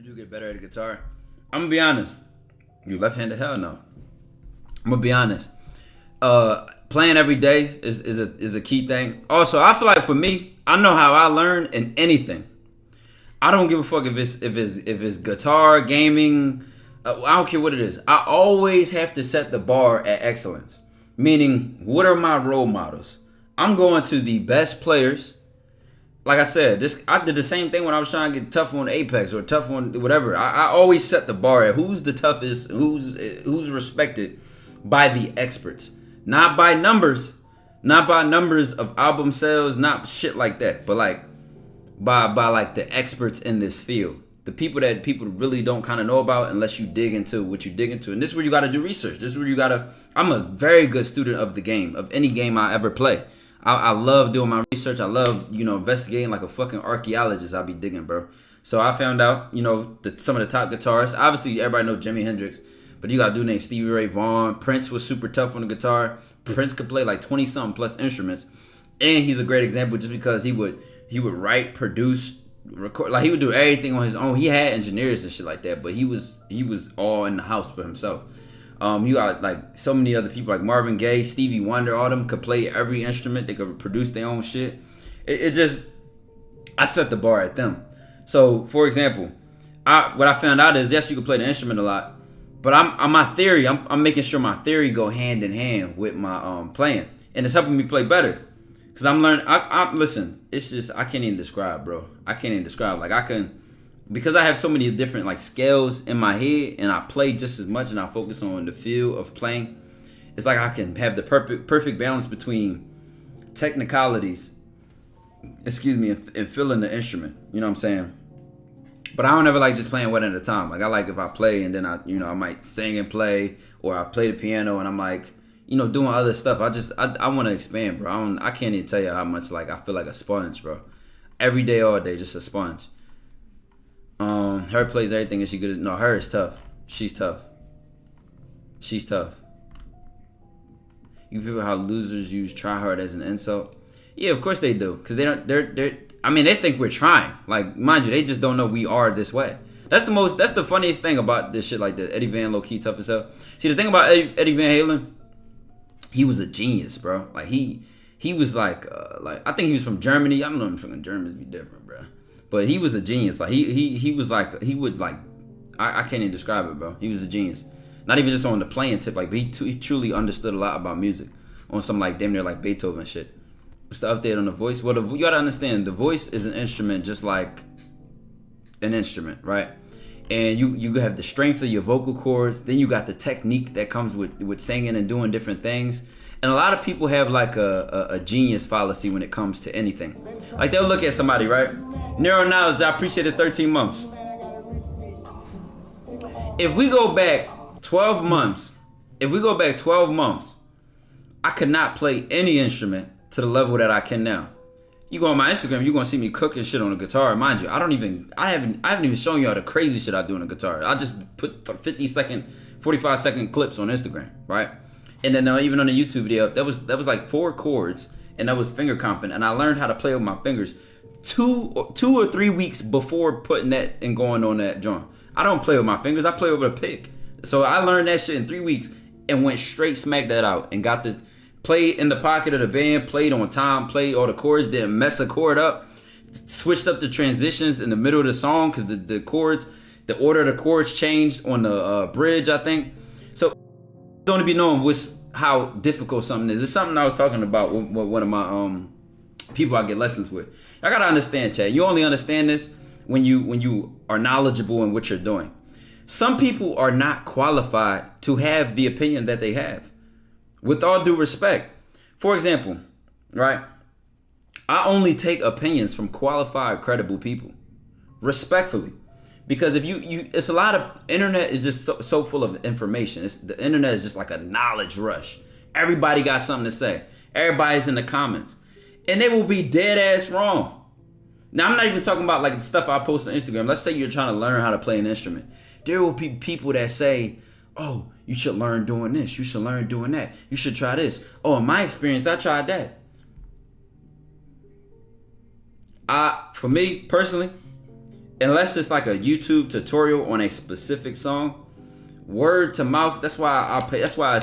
do get better at the guitar? I'm gonna be honest. You left-handed? Hell no. I'm gonna be honest. Playing every day is a key thing. Also, I feel like for me, I know how I learn in anything. I don't give a fuck if it's guitar, gaming. I don't care what it is. I always have to set the bar at excellence. Meaning, what are my role models? I'm going to the best players. Like I said, I did the same thing when I was trying to get tough on Apex or tough on whatever. I always set the bar at who's the toughest, who's respected by the experts, not by numbers of album sales, not shit like that, but like by like the experts in this field, the people that people really don't kind of know about unless you dig into what you dig into. And this is where you got to do research. This is where you got to. I'm a very good student of the game, of any game I ever play. I love doing my research. I love, investigating like a fucking archaeologist. I'll be digging, bro. So I found out, some of the top guitarists. Obviously, everybody know Jimi Hendrix, but you got a dude named Stevie Ray Vaughan. Prince was super tough on the guitar. Prince could play like 20-something plus instruments. And he's a great example just because he would write, produce, record. Like, he would do everything on his own. He had engineers and shit like that, but he was all in the house for himself. You got like so many other people like Marvin Gaye, Stevie Wonder, all them could play every instrument. They could produce their own shit. I set the bar at them. So, for example, what I found out is, yes, you can play the instrument a lot, but I'm making sure my theory go hand in hand with my playing, and it's helping me play better. Cause I'm learning. Listen. It's just I can't even describe, bro. I can't even describe. Like, I can. Because I have so many different like scales in my head, and I play just as much, and I focus on the feel of playing. It's like I can have the perfect balance between technicalities, and feeling the instrument. You know what I'm saying? But I don't ever like just playing one at a time. Like, I like if I play and then I might sing and play, or I play the piano and I'm like, doing other stuff. I want to expand, bro. I can't even tell you how much like I feel like a sponge, bro. Every day, all day, just a sponge. Her plays everything and she good. No, her is tough. She's tough. You feel how losers use try hard as an insult? Yeah, of course they do. Cause they think we're trying. Like, mind you, they just don't know we are this way. That's the funniest thing about this shit like that. Eddie Van low key tough as hell. See, the thing about Eddie Van Halen, he was a genius, bro. Like, he was like I think he was from Germany. I don't know if fucking Germans be different, bro. But he was a genius. Like, he was like, he would like, I can't even describe it, bro. He was a genius. Not even just on the playing tip, like, but he truly understood a lot about music on some like damn near like Beethoven shit. What's the update on the voice? Well, you gotta understand, the voice is an instrument just like an instrument, right? And you have the strength of your vocal cords. Then you got the technique that comes with singing and doing different things. And a lot of people have like a genius fallacy when it comes to anything. Like, they'll look at somebody, right? Neuro knowledge, I appreciate it, 13 months. If we go back 12 months, I could not play any instrument to the level that I can now. You go on my Instagram, you're gonna see me cooking shit on the guitar. Mind you, I haven't even shown you all the crazy shit I do on the guitar. I just put 45-second clips on Instagram, right? And then even on the YouTube video, that was like 4 chords, and that was finger comping, and I learned how to play with my fingers 2 or 3 weeks before putting that and going on that joint. I don't play with my fingers, I play with a pick. So I learned that shit in 3 weeks and went straight smack that out and got the play in the pocket of the band, played on time, played all the chords, didn't mess a chord up, switched up the transitions in the middle of the song because the chords, the order of the chords changed on the bridge, I think. So don't be knowing how difficult something is. It's something I was talking about with one of my people I get lessons with. I gotta understand, Chad. You only understand this when you are knowledgeable in what you're doing. Some people are not qualified to have the opinion that they have. With all due respect. For example, right? I only take opinions from qualified, credible people. Respectfully. Because if it's a lot of, internet is just so full of information. The internet is just like a knowledge rush. Everybody got something to say. Everybody's in the comments. And they will be dead ass wrong. Now, I'm not even talking about like the stuff I post on Instagram. Let's say you're trying to learn how to play an instrument. There will be people that say, oh, you should learn doing this. You should learn doing that. You should try this. Oh, in my experience, I tried that. For me, personally, unless it's like a YouTube tutorial on a specific song, word to mouth. That's why I pay. That's why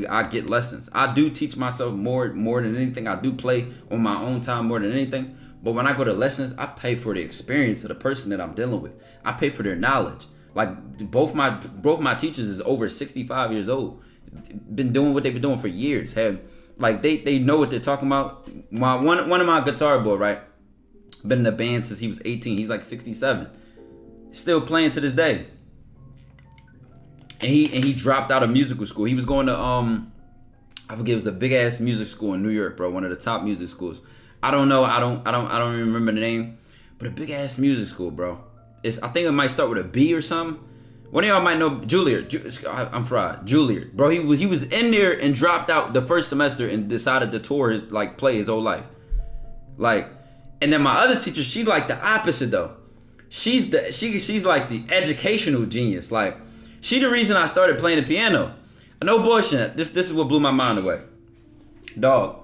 I get lessons. I do teach myself more than anything. I do play on my own time more than anything. But when I go to lessons, I pay for the experience of the person that I'm dealing with. I pay for their knowledge. Like both my teachers is over 65 years old. Been doing what they've been doing for years. They know what they're talking about. One of my guitar boy, right? Been in the band since he was 18. He's like 67. Still playing to this day. And he dropped out of musical school. He was going to I forget, it was a big ass music school in New York, bro. One of the top music schools. I don't know. I don't even remember the name, but a big ass music school, bro. I think it might start with a B or something. One of y'all might know Juilliard. I'm fried. Juilliard, bro. He was in there and dropped out the first semester and decided to tour play his whole life. And then my other teacher, she's like the opposite though. She's like the educational genius. Like, she the reason I started playing the piano. No bullshit. This is what blew my mind away, dog.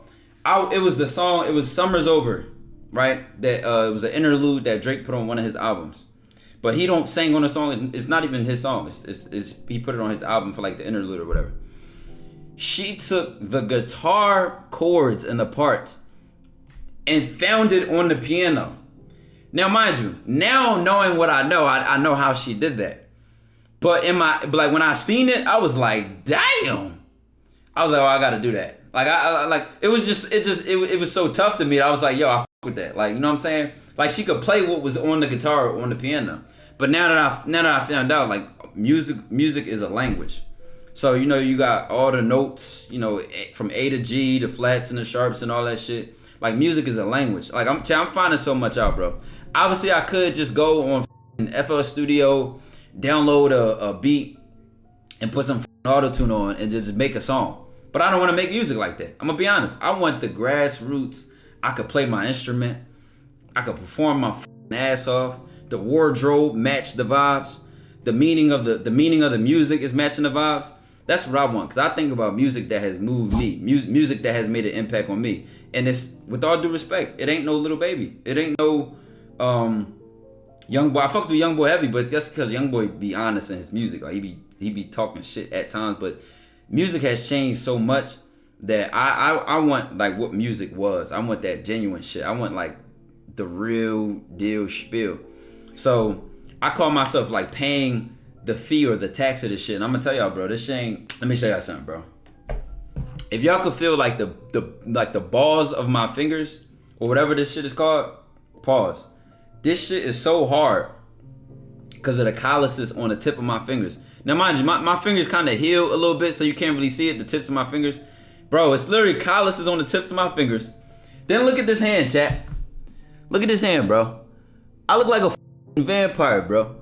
It was the song. It was "Summer's Over," right? That it was an interlude that Drake put on one of his albums, but he don't sing on the song. It's not even his song. It's he put it on his album for like the interlude or whatever. She took the guitar chords and the parts and found it on the piano. Now, mind you, now knowing what I know how she did that. But when I seen it, I was like, damn. I was like, oh, I gotta do that. Like it was so tough to me that I was like, yo, I fuck with that. Like, you know what I'm saying? Like, she could play what was on the guitar or on the piano. But now that I found out, like, music is a language. So, you know, you got all the notes, you know, from A to G, the flats and the sharps and all that shit. Like, music is a language. Like, I'm finding so much out, bro. Obviously, I could just go on FL Studio, download a beat, and put some auto-tune on and just make a song. But I don't want to make music like that. I'm gonna be honest. I want the grassroots. I could play my instrument. I could perform my ass off. The wardrobe match the vibes. The meaning of the music is matching the vibes. That's what I want, because I think about music that has moved me, music that has made an impact on me. And it's, with all due respect, it ain't no Lil Baby. It ain't no Young Boy. I fucked with Young Boy heavy, but that's because Young Boy be honest in his music. Like, he be talking shit at times, but music has changed so much that I want, like, what music was. I want that genuine shit. I want, like, the real deal spiel. So I call myself, like, paying the fee or the tax of this shit. And I'm gonna tell y'all, bro, this shit ain't. Let me show y'all something, bro. If y'all could feel like the balls of my fingers or whatever this shit is called, pause. This shit is so hard because of the calluses on the tip of my fingers. Now, mind you, my fingers kind of heal a little bit, so you can't really see it, the tips of my fingers. Bro, it's literally calluses on the tips of my fingers. Then look at this hand, chat. Look at this hand, bro. I look like a vampire, bro.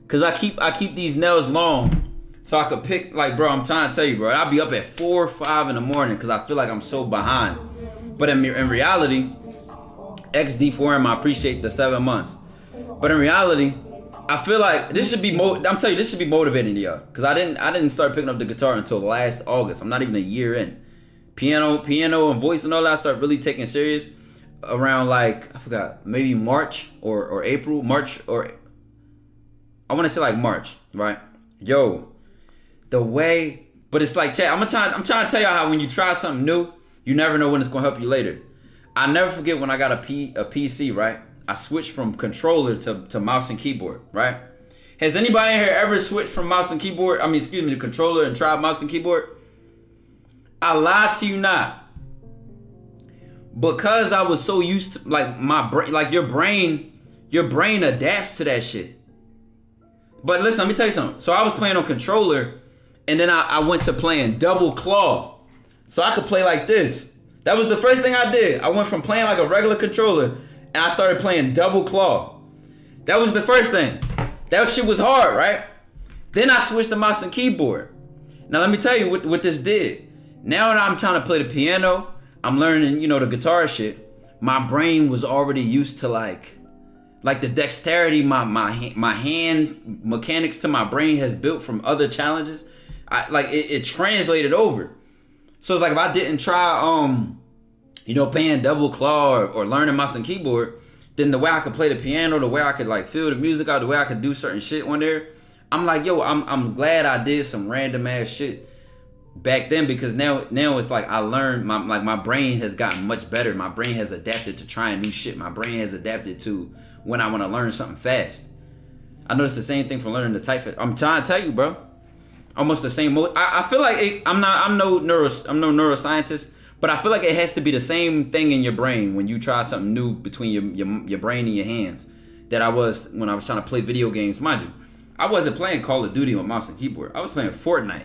Cause I keep these nails long, so I could pick, like, bro, I'm trying to tell you, bro, I'll be up at 4 or 5 in the morning because I feel like I'm so behind. But in reality, XD4M, I appreciate the 7 months. But in reality, I feel like this should be this should be motivating to y'all. Cause I didn't start picking up the guitar until last August. I'm not even a year in. Piano and voice and all that I start really taking serious around, like, I forgot, maybe March or April, I want to say like March, right? Yo, the way, but it's like, chat, I'm trying to tell y'all how when you try something new, you never know when it's gonna help you later. I never forget when I got a PC, right? I switched from controller to mouse and keyboard, right? Has anybody in here ever switched from mouse and keyboard? To controller and tried mouse and keyboard? I lie to you not. Because I was so used to, like, my brain, like, your brain adapts to that shit. But listen, let me tell you something. So I was playing on controller, and then I went to playing double claw. So I could play like this. That was the first thing I did. I went from playing like a regular controller, and I started playing double claw. That was the first thing. That shit was hard, right? Then I switched to mouse and keyboard. Now let me tell you what this did. Now that I'm trying to play the piano, I'm learning, you know, the guitar shit. My brain was already used to like the dexterity my hands mechanics to my brain has built from other challenges. It translated over. So it's like if I didn't try playing double claw or learning mouse and keyboard, then the way I could play the piano, the way I could like feel the music out, the way I could do certain shit on there. I'm like, yo, I'm glad I did some random ass shit back then, because now it's like I learned, my brain has gotten much better. My brain has adapted to trying new shit. My brain has adapted to when I want to learn something fast. I noticed the same thing from learning to type. I'm trying to tell you, bro. Almost the same. I feel like I'm no neuroscientist, but I feel like it has to be the same thing in your brain when you try something new between your brain and your hands that I was when I was trying to play video games. Mind you, I wasn't playing Call of Duty on mouse and keyboard. I was playing Fortnite.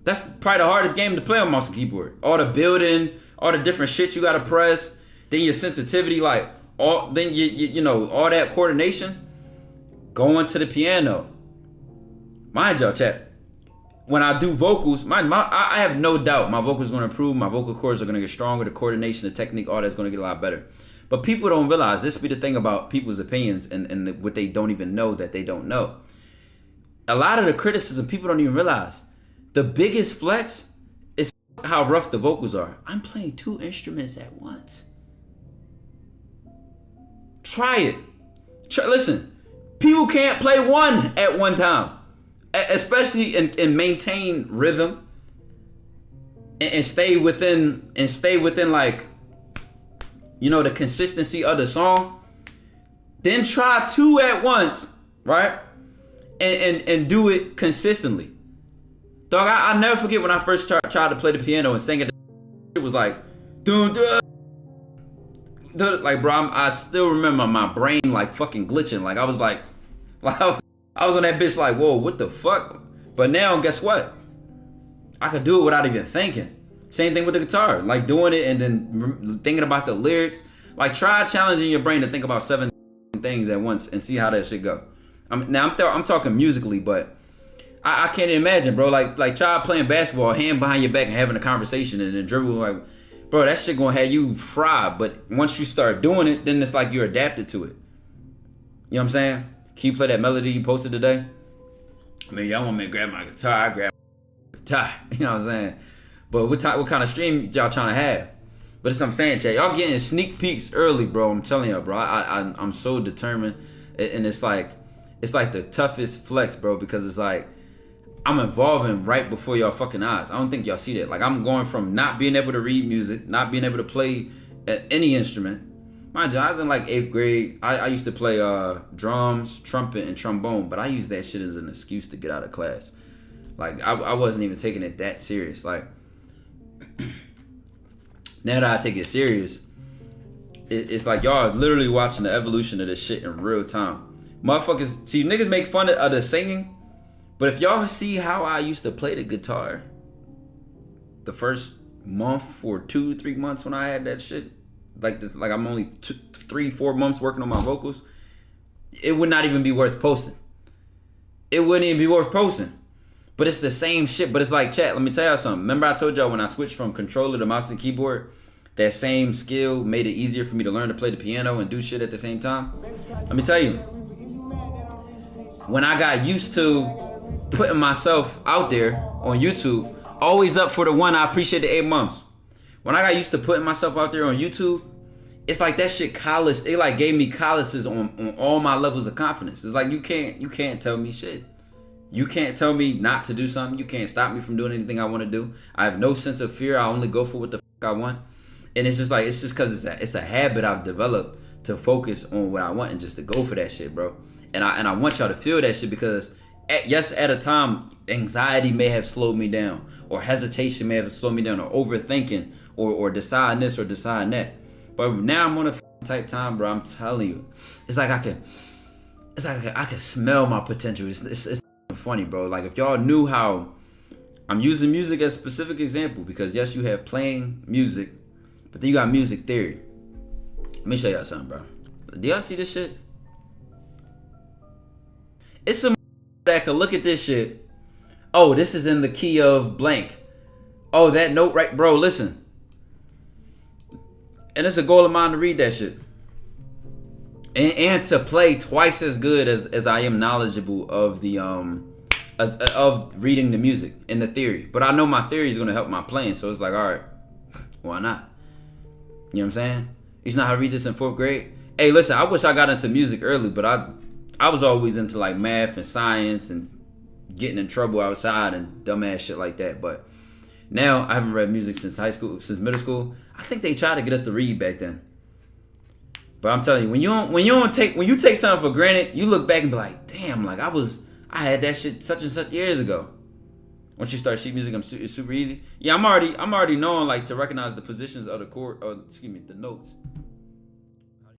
That's probably the hardest game to play on mouse and keyboard. All the building, all the different shit you gotta press, then your sensitivity, like then you know, all that coordination. Going to the piano. Mind y'all, chat. When I do vocals, I have no doubt my vocals are gonna improve. My vocal cords are gonna get stronger. The coordination, the technique, all that's gonna get a lot better. But people don't realize this be the thing about people's opinions and what they don't even know that they don't know. A lot of the criticism people don't even realize. The biggest flex is how rough the vocals are. I'm playing 2 instruments at once. Try it. Listen, people can't play one at one time, especially and maintain rhythm and stay within like, you know, the consistency of the song. Then try 2 at once, right? And do it consistently. Dog, I never forget when I first tried to play the piano and sang it. It was like, dun, dun, dun. Like, bro, I still remember my brain like fucking glitching. Like I was like I was on that bitch like, whoa, what the fuck? But now, guess what? I could do it without even thinking. Same thing with the guitar, like doing it and then thinking about the lyrics. Like, try challenging your brain to think about 7 things at once and see how that shit go. I'm talking musically, but I can't imagine, bro. Like try playing basketball, hand behind your back and having a conversation and then dribble. Like, bro, that shit gonna have you fried. But once you start doing it, then it's like you're adapted to it. You know what I'm saying? Can you play that melody you posted today? I mean, y'all want me to grab my guitar? I grab my guitar. You know what I'm saying? But what kind of stream y'all trying to have? But that's what I'm saying, chat. Y'all getting sneak peeks early, bro. I'm telling y'all, bro. I'm so determined, and it's like the toughest flex, bro, because it's like I'm evolving right before y'all fucking eyes. I don't think y'all see that. Like, I'm going from not being able to read music, not being able to play any instrument. Mind you, I was in like 8th grade. I used to play drums, trumpet, and trombone, but I used that shit as an excuse to get out of class. Like, I wasn't even taking it that serious. Like, now that I take it serious, it's like y'all are literally watching the evolution of this shit in real time. Motherfuckers, see, niggas make fun of the singing, but if y'all see how I used to play the guitar the first month or 2-3 months when I had that shit, like this, like I'm only 3-4 months working on my vocals, it would not even be worth posting. It wouldn't even be worth posting. But it's the same shit. But it's like, chat, let me tell y'all something. Remember I told y'all when I switched from controller to mouse and keyboard, that same skill made it easier for me to learn to play the piano and do shit at the same time? Let me tell you, when I got used to putting myself out there on YouTube, always up for the one, I appreciate the 8 months. When I got used to putting myself out there on YouTube, it's like that shit calloused. It like gave me calluses on all my levels of confidence. It's like you can't tell me shit. You can't tell me not to do something. You can't stop me from doing anything I want to do. I have no sense of fear. I only go for what the fuck I want. And it's just because it's a habit I've developed to focus on what I want and just to go for that shit, bro. And I want y'all to feel that shit because at a time, anxiety may have slowed me down, or hesitation may have slowed me down, or overthinking, or deciding this or deciding that. But now I'm on a type time, bro. I'm telling you, it's like I can smell my potential. It's funny, bro. Like, if y'all knew how I'm using music as a specific example, because yes, you have playing music, but then you got music theory. Let me show y'all something, bro. Do y'all see this shit? It's some that can look at this shit. Oh, this is in the key of blank. Oh, that note right, bro. Listen. And it's a goal of mine to read that shit. And to play twice as good as I am knowledgeable of the of reading the music and the theory. But I know my theory is gonna help my playing, so it's like, all right, why not? You know what I'm saying? You know how to read this in 4th grade? Hey, listen, I wish I got into music early, but I was always into like math and science and getting in trouble outside and dumbass shit like that. But now I haven't read music since high school, since middle school. I think they tried to get us to read back then. But I'm telling you, when you take something for granted, you look back and be like, damn, like I had that shit such and such years ago. Once you start sheet music, it's super easy. Yeah, I'm already knowing like to recognize the positions of the chord, the notes.